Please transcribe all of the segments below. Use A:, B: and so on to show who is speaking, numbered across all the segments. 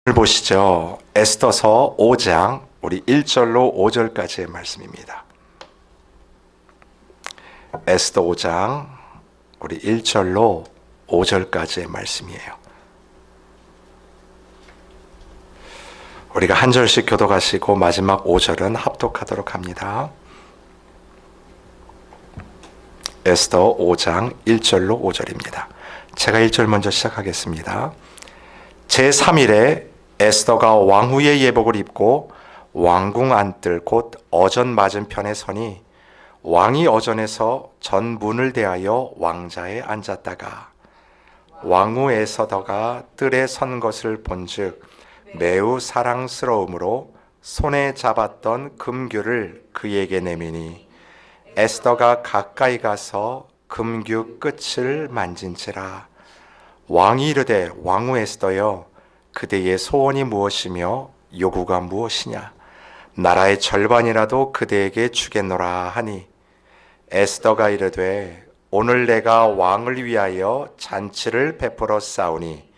A: 오늘 보시죠. 에스더서 5장 우리 1절로 5절까지의 말씀입니다. 에스더 5장 우리 1절로 5절까지의 말씀이에요. 우리가 한 절씩 교독하시고 마지막 5절은 합독하도록 합니다. 에스더 5장 1절로 5절입니다. 제가 1절 먼저 시작하겠습니다. 제3일에 에스더가 왕후의 예복을 입고 왕궁 안뜰 곧 어전 맞은편에 서니 왕이 어전에서 전 문을 대하여 왕자에 앉았다가 왕후 에스더가 뜰에 선 것을 본즉 매우 사랑스러움으로 손에 잡았던 금규를 그에게 내미니 에스더가 가까이 가서 금규 끝을 만진지라. 왕이 이르되 왕후 에스더여 그대의 소원이 무엇이며 요구가 무엇이냐? 나라의 절반이라도 그대에게 주겠노라 하니 에스더가 이르되 오늘 내가 왕을 위하여 잔치를 베풀어 싸우니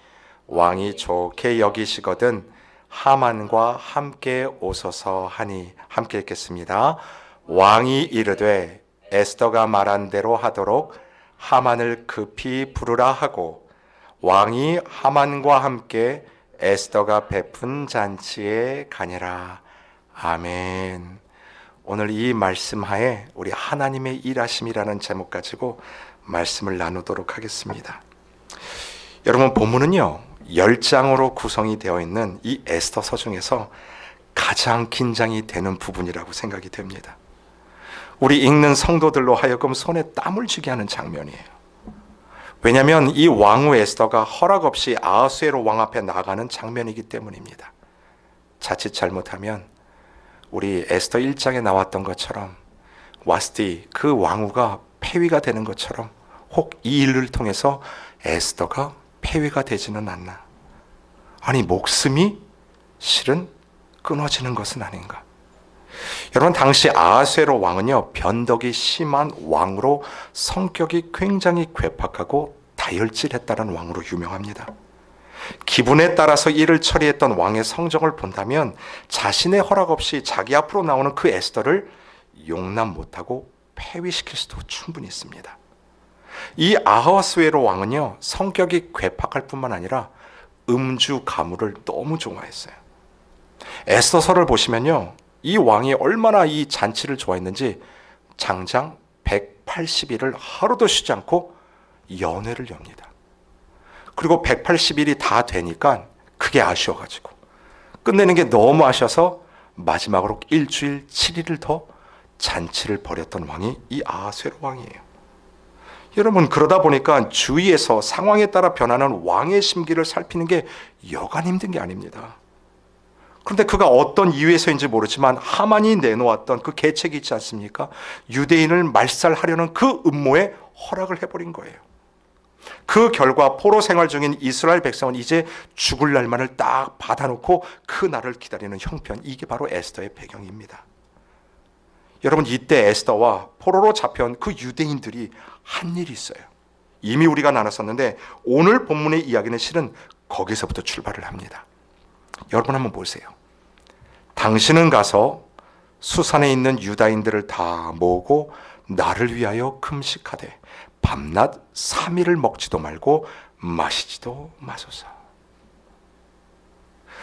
A: 왕이 좋게 여기시거든 하만과 함께 오소서 하니. 함께 읽겠습니다. 왕이 이르되 에스더가 말한 대로 하도록 하만을 급히 부르라 하고 왕이 하만과 함께 에스더가 베푼 잔치에 가니라. 아멘. 오늘 이 말씀 하에 우리 하나님의 일하심이라는 제목 가지고 말씀을 나누도록 하겠습니다. 여러분, 본문은요 10장으로 구성이 되어 있는 이 에스더서 중에서 가장 긴장이 되는 부분이라고 생각이 됩니다. 우리 읽는 성도들로 하여금 손에 땀을 쥐게 하는 장면이에요. 왜냐하면 이 왕후 에스더가 허락 없이 아하수에로 왕 앞에 나가는 장면이기 때문입니다. 자칫 잘못하면 우리 에스더 1장에 나왔던 것처럼 와스디 그 왕후가 폐위가 되는 것처럼 혹 이 일을 통해서 에스더가 폐위가 되지는 않나. 아니, 목숨이 실은 끊어지는 것은 아닌가. 여러분, 당시 아하수에로 왕은요 변덕이 심한 왕으로 성격이 굉장히 괴팍하고 다혈질했다는 왕으로 유명합니다. 기분에 따라서 일을 처리했던 왕의 성정을 본다면 자신의 허락 없이 자기 앞으로 나오는 그 에스더를 용납 못하고 폐위시킬 수도 충분히 있습니다. 이 아하수에로 왕은요 성격이 괴팍할 뿐만 아니라 음주 가무를 너무 좋아했어요. 에스더서를 보시면요 이 왕이 얼마나 이 잔치를 좋아했는지 장장 180일을 하루도 쉬지 않고 연회를 엽니다. 그리고 180일이 다 되니까 그게 아쉬워가지고 끝내는 게 너무 아쉬워서 마지막으로 일주일 7일을 더 잔치를 벌였던 왕이 이 아하수에로 왕이에요. 여러분, 그러다 보니까 주위에서 상황에 따라 변하는 왕의 심기를 살피는 게 여간 힘든 게 아닙니다. 그런데 그가 어떤 이유에서인지 모르지만 하만이 내놓았던 그 계책이 있지 않습니까? 유대인을 말살하려는 그 음모에 허락을 해버린 거예요. 그 결과 포로 생활 중인 이스라엘 백성은 이제 죽을 날만을 딱 받아놓고 그 날을 기다리는 형편, 이게 바로 에스더의 배경입니다. 여러분, 이때 에스더와 포로로 잡혀온 그 유대인들이 한 일이 있어요. 이미 우리가 나눴었는데 오늘 본문의 이야기는 실은 거기서부터 출발을 합니다. 여러분 한번 보세요. 당신은 가서 수산에 있는 유다인들을 다 모으고 나를 위하여 금식하되 밤낮 3일을 먹지도 말고 마시지도 마소서.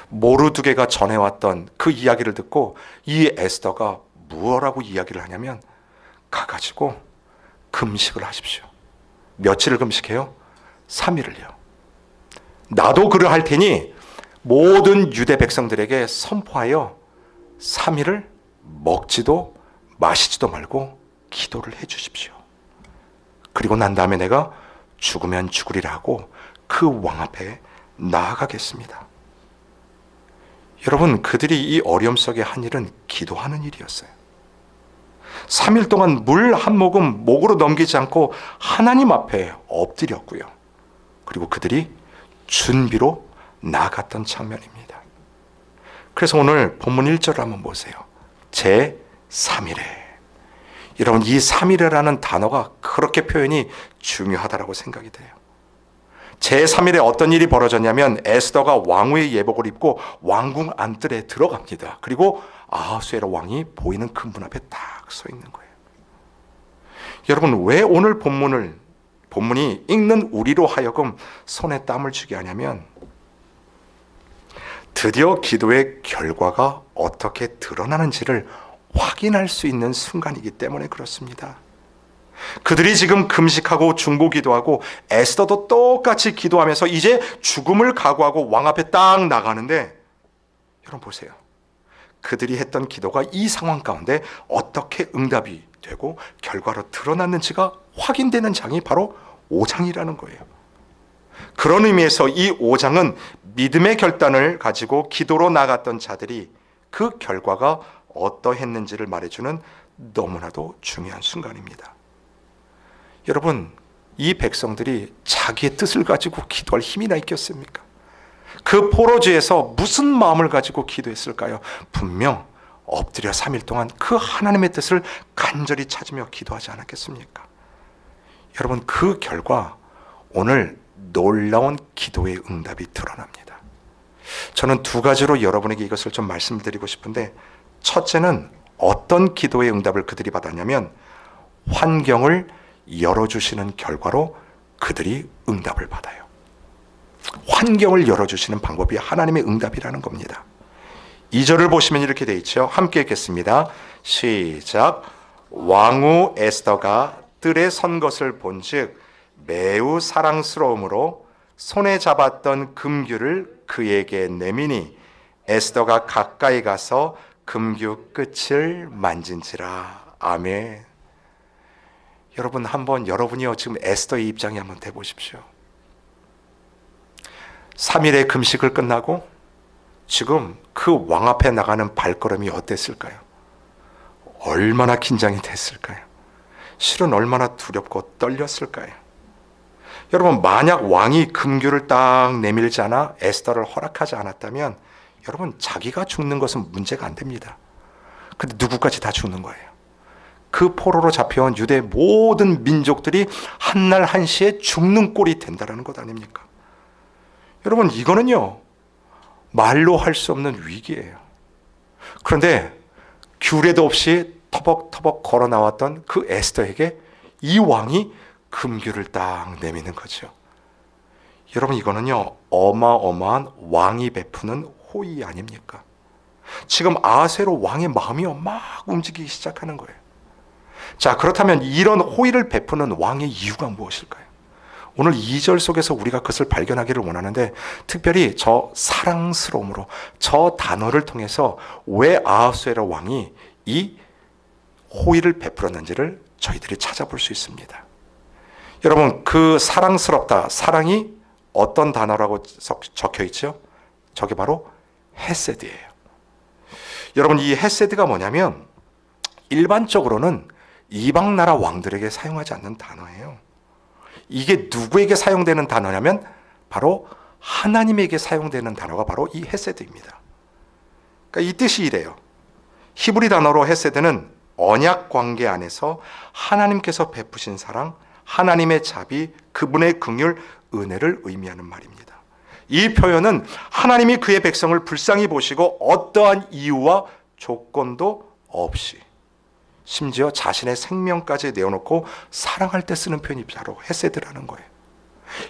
A: 모르드게가 전해왔던 그 이야기를 듣고 이 에스더가 무엇라고 이야기를 하냐면 가가지고 금식을 하십시오. 며칠을 금식해요? 3일을요. 나도 그러할 테니 모든 유대 백성들에게 선포하여 3일을 먹지도 마시지도 말고 기도를 해 주십시오. 그리고 난 다음에 내가 죽으면 죽으리라 하고 그 왕 앞에 나아가겠습니다. 여러분, 그들이 이 어려움 속에 한 일은 기도하는 일이었어요. 3일 동안 물 한 모금 목으로 넘기지 않고 하나님 앞에 엎드렸고요. 그리고 그들이 준비로 나갔던 장면입니다. 그래서 오늘 본문 1절을 한번 보세요. 제3일에. 여러분, 이 3일이라는 단어가 그렇게 표현이 중요하다고 생각이 돼요. 제3일에 어떤 일이 벌어졌냐면 에스더가 왕후의 예복을 입고 왕궁 안뜰에 들어갑니다. 그리고 아하수에로 왕이 보이는 큰 문 앞에 딱 서 있는 거예요. 여러분, 왜 오늘 본문이 읽는 우리로 하여금 손에 땀을 쥐게 하냐면 드디어 기도의 결과가 어떻게 드러나는지를 확인할 수 있는 순간이기 때문에 그렇습니다. 그들이 지금 금식하고 중보기도하고 에스더도 똑같이 기도하면서 이제 죽음을 각오하고 왕 앞에 딱 나가는데, 여러분 보세요. 그들이 했던 기도가 이 상황 가운데 어떻게 응답이 되고 결과로 드러났는지가 확인되는 장이 바로 5장이라는 거예요. 그런 의미에서 이 5장은 믿음의 결단을 가지고 기도로 나갔던 자들이 그 결과가 어떠했는지를 말해주는 너무나도 중요한 순간입니다. 여러분, 이 백성들이 자기의 뜻을 가지고 기도할 힘이나 있겠습니까? 그 포로지에서 무슨 마음을 가지고 기도했을까요? 분명 엎드려 3일 동안 그 하나님의 뜻을 간절히 찾으며 기도하지 않았겠습니까? 여러분, 그 결과 오늘 놀라운 기도의 응답이 드러납니다. 저는 두 가지로 여러분에게 이것을 좀 말씀드리고 싶은데, 첫째는 어떤 기도의 응답을 그들이 받았냐면 환경을 열어주시는 결과로 그들이 응답을 받아요. 환경을 열어주시는 방법이 하나님의 응답이라는 겁니다. 2절을 보시면 이렇게 되어 있죠. 함께 읽겠습니다. 시작. 왕후 에스더가 뜰에 선 것을 본즉 매우 사랑스러움으로 손에 잡았던 금규를 그에게 내미니 에스더가 가까이 가서 금규 끝을 만진지라. 아멘. 여러분, 한번 여러분이요 지금 에스더의 입장에 한번 대보십시오. 3일의 금식을 끝나고 지금 그 왕 앞에 나가는 발걸음이 어땠을까요? 얼마나 긴장이 됐을까요? 실은 얼마나 두렵고 떨렸을까요? 여러분, 만약 왕이 금규를 딱 내밀지 않아 에스더를 허락하지 않았다면 여러분, 자기가 죽는 것은 문제가 안 됩니다. 근데 누구까지 다 죽는 거예요. 그 포로로 잡혀온 유대 모든 민족들이 한날 한시에 죽는 꼴이 된다는 것 아닙니까? 여러분, 이거는요 말로 할 수 없는 위기예요. 그런데 규례도 없이 터벅터벅 걸어 나왔던 그 에스더에게 이 왕이 금규를 딱 내미는 거죠. 여러분, 이거는요 어마어마한 왕이 베푸는 호의 아닙니까? 지금 아하수에로 왕의 마음이 막 움직이기 시작하는 거예요. 자, 그렇다면 이런 호의를 베푸는 왕의 이유가 무엇일까요? 오늘 2절 속에서 우리가 그것을 발견하기를 원하는데, 특별히 저 사랑스러움으로, 저 단어를 통해서 왜 아하수에로 왕이 이 호의를 베풀었는지를 저희들이 찾아볼 수 있습니다. 여러분, 그 사랑스럽다, 사랑이 어떤 단어라고 적혀 있죠? 저게 바로 헤세드예요. 여러분, 이 헤세드가 뭐냐면 일반적으로는 이방 나라 왕들에게 사용하지 않는 단어예요. 이게 누구에게 사용되는 단어냐면 바로 하나님에게 사용되는 단어가 바로 이 헤세드입니다. 그러니까 이 뜻이 이래요. 히브리 단어로 헤세드는 언약 관계 안에서 하나님께서 베푸신 사랑, 하나님의 자비, 그분의 긍휼, 은혜를 의미하는 말입니다. 이 표현은 하나님이 그의 백성을 불쌍히 보시고 어떠한 이유와 조건도 없이 심지어 자신의 생명까지 내어놓고 사랑할 때 쓰는 표현이 바로 헤세드라는 거예요.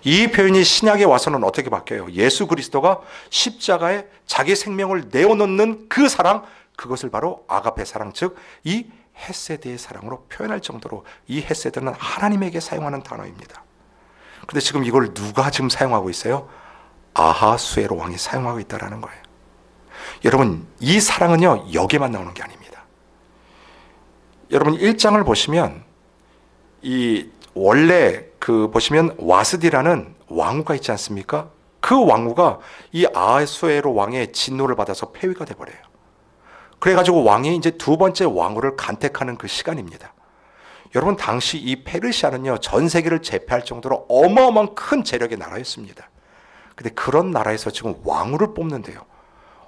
A: 이 표현이 신약에 와서는 어떻게 바뀌어요? 예수 그리스도가 십자가에 자기 생명을 내어놓는 그 사랑, 그것을 바로 아가페 사랑, 즉 이 헤세드의 사랑으로 표현할 정도로 이 헤세드는 하나님에게 사용하는 단어입니다. 근데 지금 이걸 누가 지금 사용하고 있어요? 아하수에로 왕이 사용하고 있다는 거예요. 여러분, 이 사랑은요 여기에만 나오는 게 아닙니다. 여러분, 1장을 보시면 이 원래 보시면 와스디라는 왕후가 있지 않습니까? 그 왕후가 이 아하수에로 왕의 진노를 받아서 폐위가 돼버려요. 그래가지고 왕이 이제 두 번째 왕후를 간택하는 그 시간입니다. 여러분, 당시 이 페르시아는요 전 세계를 제패할 정도로 어마어마한 큰 재력의 나라였습니다. 근데 그런 나라에서 지금 왕후를 뽑는데요,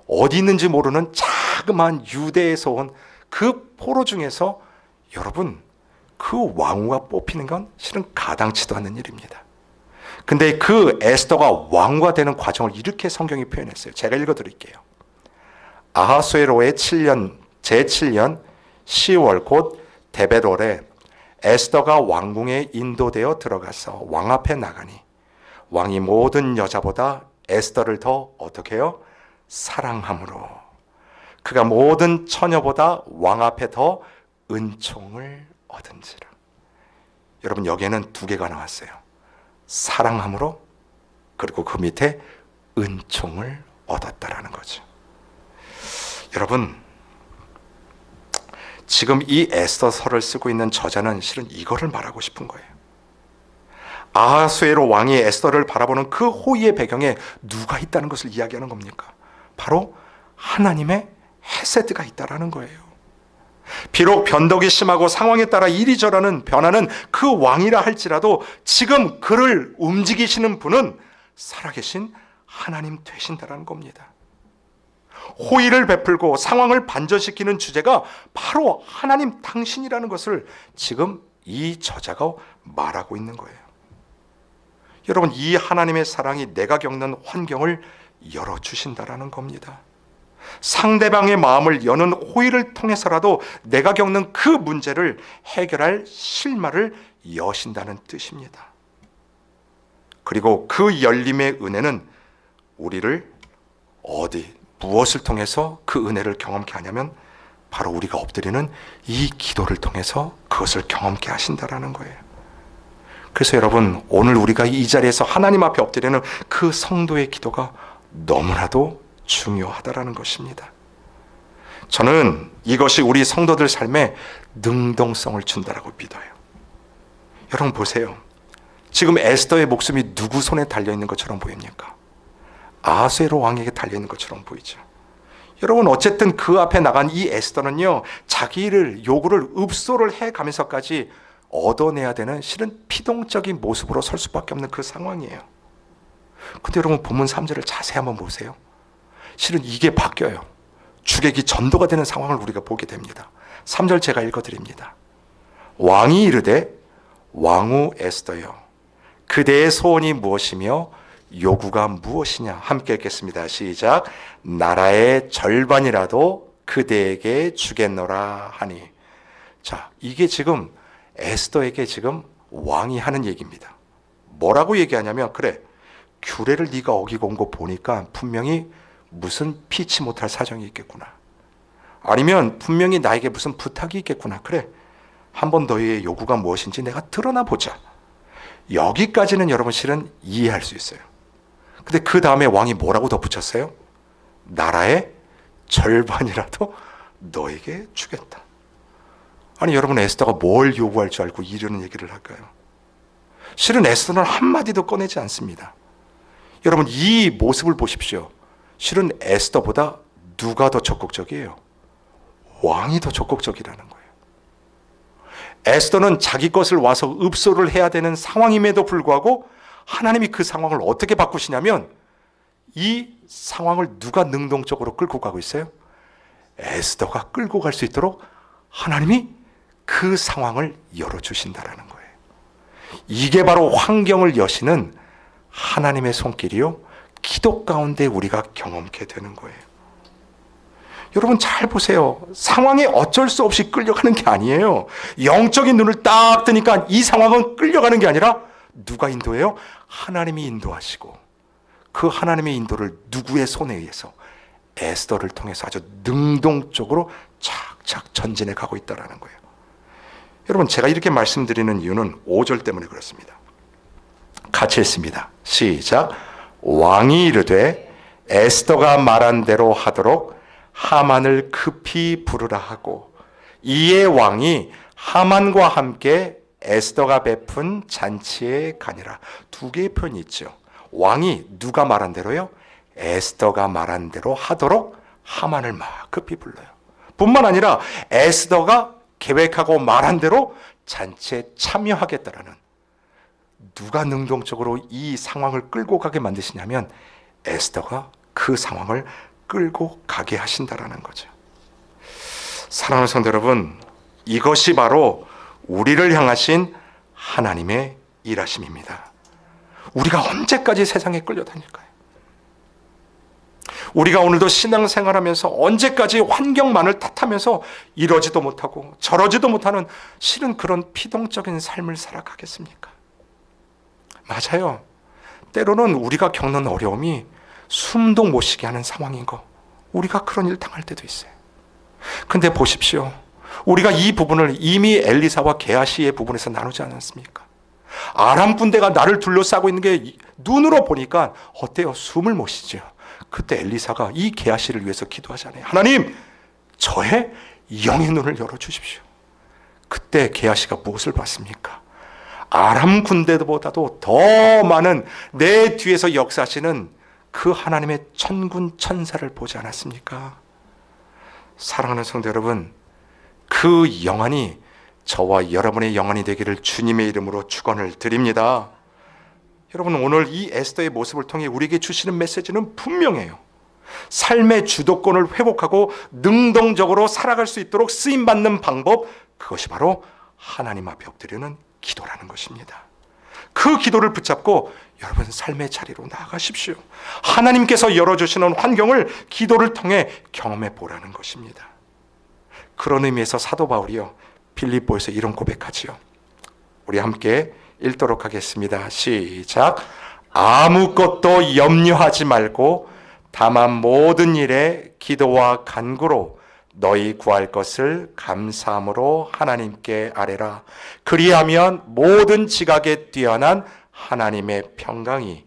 A: 어디 있는지 모르는 자그마한 유대에서 온 그 포로 중에서 여러분, 그 왕후가 뽑히는 건 실은 가당치도 않는 일입니다. 근데 그 에스더가 왕과 되는 과정을 이렇게 성경이 표현했어요. 제가 읽어드릴게요. 아하수에로의 제7년 10월 곧 데베롤에 에스더가 왕궁에 인도되어 들어가서 왕 앞에 나가니 왕이 모든 여자보다 에스더를 더 어떻게 해요? 사랑함으로 그가 모든 처녀보다 왕 앞에 더 은총을 얻은지라. 여러분, 여기에는 두 개가 나왔어요. 사랑함으로, 그리고 그 밑에 은총을 얻었다라는 거죠. 여러분, 지금 이 에스더서를 쓰고 있는 저자는 실은 이거를 말하고 싶은 거예요. 아하수에로 왕이 에스더를 바라보는 그 호의의 배경에 누가 있다는 것을 이야기하는 겁니까? 바로 하나님의 헤세드가 있다라는 거예요. 비록 변덕이 심하고 상황에 따라 이리저리는 변하는 그 왕이라 할지라도 지금 그를 움직이시는 분은 살아계신 하나님 되신다라는 겁니다. 호의를 베풀고 상황을 반전시키는 주제가 바로 하나님 당신이라는 것을 지금 이 저자가 말하고 있는 거예요. 여러분, 이 하나님의 사랑이 내가 겪는 환경을 열어주신다라는 겁니다. 상대방의 마음을 여는 호의를 통해서라도 내가 겪는 그 문제를 해결할 실마를 여신다는 뜻입니다. 그리고 그 열림의 은혜는 우리를 무엇을 통해서 그 은혜를 경험케 하냐면 바로 우리가 엎드리는 이 기도를 통해서 그것을 경험케 하신다라는 거예요. 그래서 여러분, 오늘 우리가 이 자리에서 하나님 앞에 엎드리는 그 성도의 기도가 너무나도 중요하다라는 것입니다. 저는 이것이 우리 성도들 삶에 능동성을 준다라고 믿어요. 여러분 보세요. 지금 에스더의 목숨이 누구 손에 달려있는 것처럼 보입니까? 아하수에로 왕에게 달려있는 것처럼 보이죠. 여러분, 어쨌든 그 앞에 나간 이 에스더는요, 자기를 요구를 읍소를 해가면서까지 얻어내야 되는 실은 피동적인 모습으로 설 수밖에 없는 그 상황이에요. 근데 여러분, 본문 3절을 자세히 한번 보세요. 실은 이게 바뀌어요. 주객이 전도가 되는 상황을 우리가 보게 됩니다. 3절 제가 읽어드립니다. 왕이 이르되 왕후 에스더여, 그대의 소원이 무엇이며 요구가 무엇이냐. 함께 읽겠습니다. 시작. 나라의 절반이라도 그대에게 주겠노라 하니. 자, 이게 지금 에스더에게 지금 왕이 하는 얘기입니다. 뭐라고 얘기하냐면, 그래, 규례를 네가 어기고 온 거 보니까 분명히 무슨 피치 못할 사정이 있겠구나. 아니면 분명히 나에게 무슨 부탁이 있겠구나. 그래, 한번 너의 요구가 무엇인지 내가 드러나 보자. 여기까지는 여러분 실은 이해할 수 있어요. 근데 그 다음에 왕이 뭐라고 덧붙였어요? 나라의 절반이라도 너에게 주겠다. 아니, 여러분, 에스더가 뭘 요구할 줄 알고 이러는 얘기를 할까요? 실은 에스더는 한마디도 꺼내지 않습니다. 여러분, 이 모습을 보십시오. 실은 에스더보다 누가 더 적극적이에요? 왕이 더 적극적이라는 거예요. 에스더는 자기 것을 와서 읍소를 해야 되는 상황임에도 불구하고 하나님이 그 상황을 어떻게 바꾸시냐면, 이 상황을 누가 능동적으로 끌고 가고 있어요? 에스더가 끌고 갈 수 있도록 하나님이 그 상황을 열어주신다라는 거예요. 이게 바로 환경을 여시는 하나님의 손길이요, 기도 가운데 우리가 경험케 되는 거예요. 여러분 잘 보세요. 상황에 어쩔 수 없이 끌려가는 게 아니에요. 영적인 눈을 딱 뜨니까 이 상황은 끌려가는 게 아니라 누가 인도해요? 하나님이 인도하시고, 그 하나님의 인도를 누구의 손에 의해서? 에스더를 통해서 아주 능동적으로 착착 전진해 가고 있다는 거예요. 여러분, 제가 이렇게 말씀드리는 이유는 5절 때문에 그렇습니다. 같이 읽습니다. 시작. 왕이 이르되 에스더가 말한 대로 하도록 하만을 급히 부르라 하고, 이에 왕이 하만과 함께 에스더가 베푼 잔치에 가니라. 두 개의 표현이 있죠. 왕이 누가 말한 대로요? 에스더가 말한 대로 하도록 하만을 막 급히 불러요. 뿐만 아니라 에스더가 계획하고 말한 대로 잔치에 참여하겠다라는, 누가 능동적으로 이 상황을 끌고 가게 만드시냐면 에스더가 그 상황을 끌고 가게 하신다라는 거죠. 사랑하는 성도 여러분, 이것이 바로 우리를 향하신 하나님의 일하심입니다. 우리가 언제까지 세상에 끌려다닐까요? 우리가 오늘도 신앙생활하면서 언제까지 환경만을 탓하면서 이러지도 못하고 저러지도 못하는 실은 그런 피동적인 삶을 살아가겠습니까? 맞아요. 때로는 우리가 겪는 어려움이 숨도 못 쉬게 하는 상황인 거, 우리가 그런 일 당할 때도 있어요. 근데 보십시오. 우리가 이 부분을 이미 엘리사와 게하시의 부분에서 나누지 않았습니까? 아람 군대가 나를 둘러싸고 있는 게 눈으로 보니까 어때요? 숨을 못 쉬죠. 그때 엘리사가 이 게하시를 위해서 기도하잖아요. 하나님, 저의 영의 눈을 열어주십시오. 그때 게하시가 무엇을 봤습니까? 아람 군대보다도 더 많은 내 뒤에서 역사하시는 그 하나님의 천군 천사를 보지 않았습니까? 사랑하는 성도 여러분, 그 영안이 저와 여러분의 영안이 되기를 주님의 이름으로 축원을 드립니다. 여러분, 오늘 이 에스더의 모습을 통해 우리에게 주시는 메시지는 분명해요. 삶의 주도권을 회복하고 능동적으로 살아갈 수 있도록 쓰임받는 방법, 그것이 바로 하나님 앞에 엎드리는 기도라는 것입니다. 그 기도를 붙잡고 여러분 삶의 자리로 나아가십시오. 하나님께서 열어주시는 환경을 기도를 통해 경험해 보라는 것입니다. 그런 의미에서 사도 바울이요, 빌립보에서 이런 고백하지요. 우리 함께 읽도록 하겠습니다. 시작. 아무것도 염려하지 말고 다만 모든 일에 기도와 간구로 너희 구할 것을 감사함으로 하나님께 아뢰라. 그리하면 모든 지각에 뛰어난 하나님의 평강이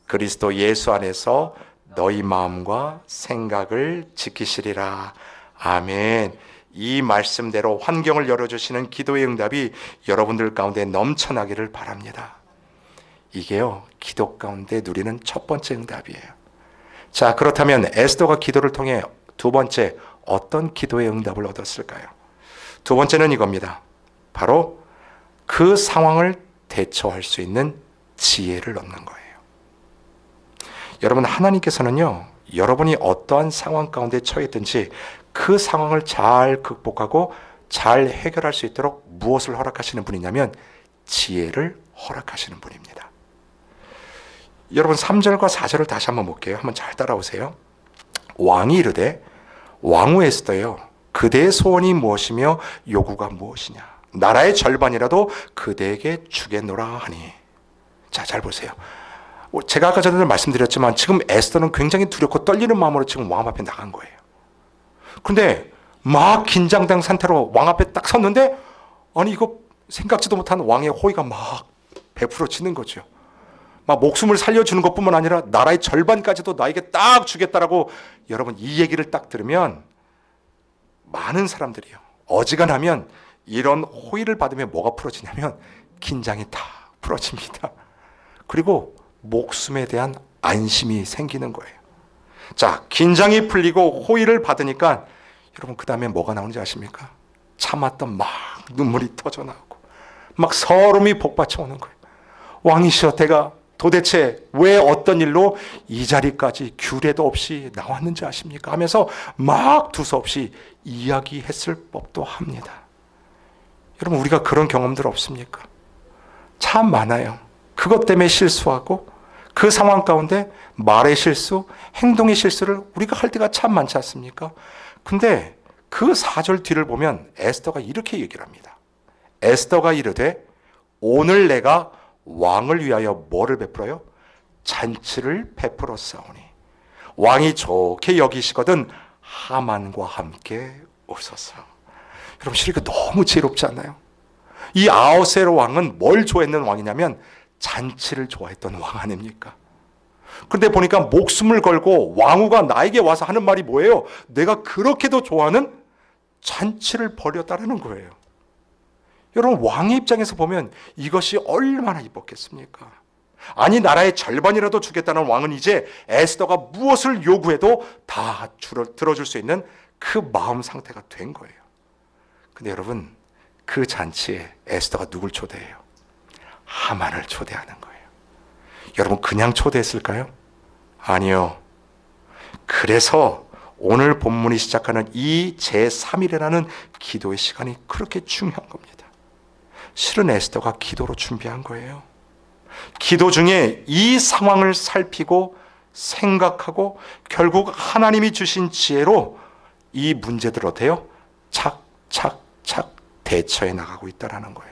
A: 그리스도 예수 안에서 너희 마음과 생각을 지키시리라. 아멘. 이 말씀대로 환경을 열어주시는 기도의 응답이 여러분들 가운데 넘쳐나기를 바랍니다. 이게요, 기도 가운데 누리는 첫 번째 응답이에요. 자, 그렇다면 에스더가 기도를 통해 두 번째 어떤 기도의 응답을 얻었을까요? 두 번째는 이겁니다. 바로 그 상황을 대처할 수 있는 지혜를 얻는 거예요. 여러분, 하나님께서는요, 여러분이 어떠한 상황 가운데 처했든지 그 상황을 잘 극복하고 잘 해결할 수 있도록 무엇을 허락하시는 분이냐면 지혜를 허락하시는 분입니다. 여러분, 3절과 4절을 다시 한번 볼게요. 한번 잘 따라오세요. 왕이 이르되 왕후 에스더여, 그대의 소원이 무엇이며 요구가 무엇이냐? 나라의 절반이라도 그대에게 주겠노라 하니. 자, 잘 보세요. 제가 아까 전에 말씀드렸지만 지금 에스더는 굉장히 두렵고 떨리는 마음으로 지금 왕 앞에 나간 거예요. 근데 막 긴장된 상태로 왕 앞에 딱 섰는데, 아니 이거 생각지도 못한 왕의 호의가 막 베풀어지는 거죠. 막 목숨을 살려주는 것뿐만 아니라 나라의 절반까지도 나에게 딱 주겠다라고. 여러분, 이 얘기를 딱 들으면 많은 사람들이요, 어지간하면 이런 호의를 받으면 뭐가 풀어지냐면 긴장이 다 풀어집니다. 그리고 목숨에 대한 안심이 생기는 거예요. 자, 긴장이 풀리고 호의를 받으니까 여러분 그 다음에 뭐가 나오는지 아십니까? 참았던 막 눈물이 터져 나오고 막 서름이 복받쳐 오는 거예요. 왕이시여, 내가 도대체 왜 어떤 일로 이 자리까지 규례도 없이 나왔는지 아십니까? 하면서 막 두서없이 이야기했을 법도 합니다. 여러분, 우리가 그런 경험들 없습니까? 참 많아요. 그것 때문에 실수하고 그 상황 가운데 말의 실수, 행동의 실수를 우리가 할 때가 참 많지 않습니까? 근데 그 4절 뒤를 보면 에스더가 이렇게 얘기를 합니다. 에스더가 이르되 오늘 내가 왕을 위하여 뭐를 베풀어요? 잔치를 베풀어 싸우니 왕이 좋게 여기시거든 하만과 함께 오소서. 여러분, 실은 이거 너무 지혜롭지 않나요? 이 아하스웨로 왕은 뭘 좋아했는 왕이냐면 잔치를 좋아했던 왕 아닙니까? 그런데 보니까 목숨을 걸고 왕후가 나에게 와서 하는 말이 뭐예요? 내가 그렇게도 좋아하는 잔치를 벌였다는 거예요. 여러분, 왕의 입장에서 보면 이것이 얼마나 이뻤겠습니까? 아니, 나라의 절반이라도 주겠다는 왕은 이제 에스더가 무엇을 요구해도 다 들어줄 수 있는 그 마음 상태가 된 거예요. 근데 여러분, 그 잔치에 에스더가 누굴 초대해요? 하만을 초대하는 거예요. 여러분, 그냥 초대했을까요? 아니요. 그래서 오늘 본문이 시작하는 이 제3일이라는 기도의 시간이 그렇게 중요한 겁니다. 실은 에스더가 기도로 준비한 거예요. 기도 중에 이 상황을 살피고 생각하고 결국 하나님이 주신 지혜로 이 문제들 어때요? 착착착 대처해 나가고 있다는 거예요.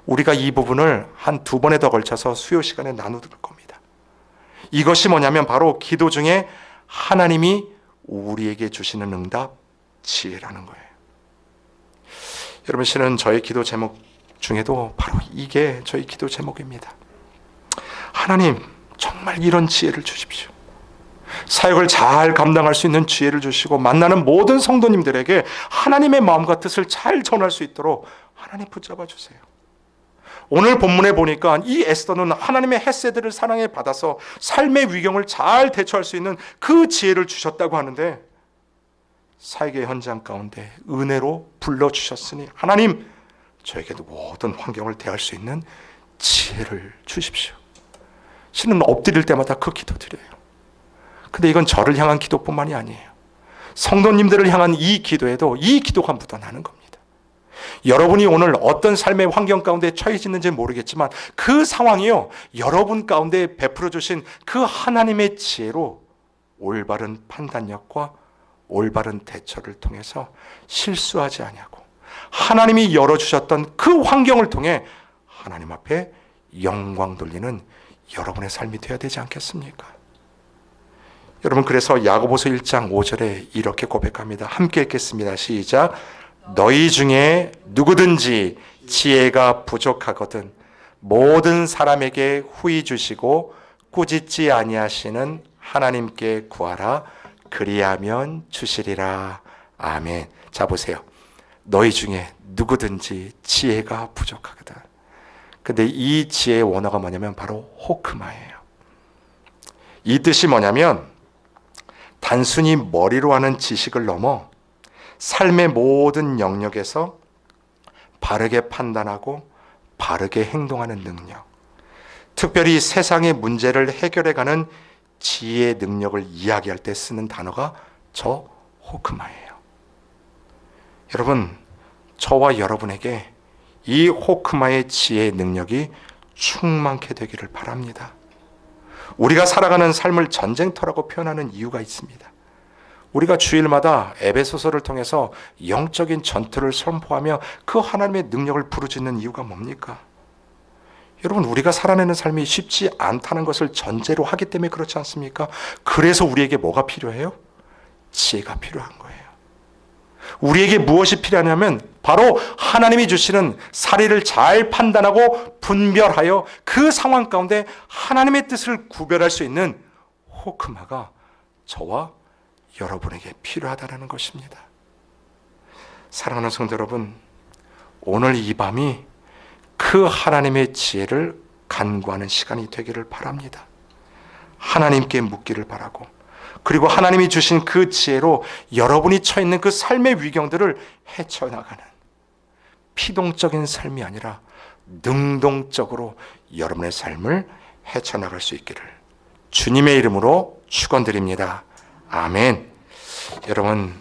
A: 우리가 이 부분을 한 2번에 더 걸쳐서 수요 시간에 나누들 겁니다. 이것이 뭐냐면 바로 기도 중에 하나님이 우리에게 주시는 응답, 지혜라는 거예요. 여러분, 실은 저의 기도 제목 중에도 바로 이게 저희 기도 제목입니다. 하나님, 정말 이런 지혜를 주십시오. 사역을 잘 감당할 수 있는 지혜를 주시고 만나는 모든 성도님들에게 하나님의 마음과 뜻을 잘 전할 수 있도록 하나님 붙잡아 주세요. 오늘 본문에 보니까 이 에스더는 하나님의 헤세드를 사랑에 받아서 삶의 위경을 잘 대처할 수 있는 그 지혜를 주셨다고 하는데, 사역의 현장 가운데 은혜로 불러주셨으니 하나님, 저에게도 모든 환경을 대할 수 있는 지혜를 주십시오. 신은 엎드릴 때마다 그 기도 드려요. 근데 이건 저를 향한 기도뿐만이 아니에요. 성도님들을 향한 이 기도에도 이 기도가 묻어나는 겁니다. 여러분이 오늘 어떤 삶의 환경 가운데 처해지는지 모르겠지만 그 상황이요, 여러분 가운데 베풀어 주신 그 하나님의 지혜로 올바른 판단력과 올바른 대처를 통해서 실수하지 아니하고 하나님이 열어주셨던 그 환경을 통해 하나님 앞에 영광 돌리는 여러분의 삶이 되어야 되지 않겠습니까? 여러분, 그래서 야고보서 1장 5절에 이렇게 고백합니다. 함께 읽겠습니다. 시작. 너희 중에 누구든지 지혜가 부족하거든 모든 사람에게 후히 주시고 꾸짖지 아니하시는 하나님께 구하라. 그리하면 주시리라. 아멘. 자, 보세요. 너희 중에 누구든지 지혜가 부족하거든. 근데 이 지혜의 원어가 뭐냐면 바로 호크마예요. 이 뜻이 뭐냐면 단순히 머리로 하는 지식을 넘어 삶의 모든 영역에서 바르게 판단하고 바르게 행동하는 능력, 특별히 세상의 문제를 해결해가는 지혜의 능력을 이야기할 때 쓰는 단어가 저 호크마예요. 여러분, 저와 여러분에게 이 호크마의 지혜의 능력이 충만케 되기를 바랍니다. 우리가 살아가는 삶을 전쟁터라고 표현하는 이유가 있습니다. 우리가 주일마다 에베소서를 통해서 영적인 전투를 선포하며 그 하나님의 능력을 부르짖는 이유가 뭡니까? 여러분, 우리가 살아내는 삶이 쉽지 않다는 것을 전제로 하기 때문에 그렇지 않습니까? 그래서 우리에게 뭐가 필요해요? 지혜가 필요한 거예요. 우리에게 무엇이 필요하냐면 바로 하나님이 주시는 사리를 잘 판단하고 분별하여 그 상황 가운데 하나님의 뜻을 구별할 수 있는 호크마가 저와 여러분에게 필요하다는 것입니다. 사랑하는 성도 여러분, 오늘 이 밤이 그 하나님의 지혜를 간구하는 시간이 되기를 바랍니다. 하나님께 묻기를 바라고, 그리고 하나님이 주신 그 지혜로 여러분이 처해 있는 그 삶의 위경들을 헤쳐나가는 피동적인 삶이 아니라 능동적으로 여러분의 삶을 헤쳐나갈 수 있기를 주님의 이름으로 축원드립니다. 아멘. 여러분,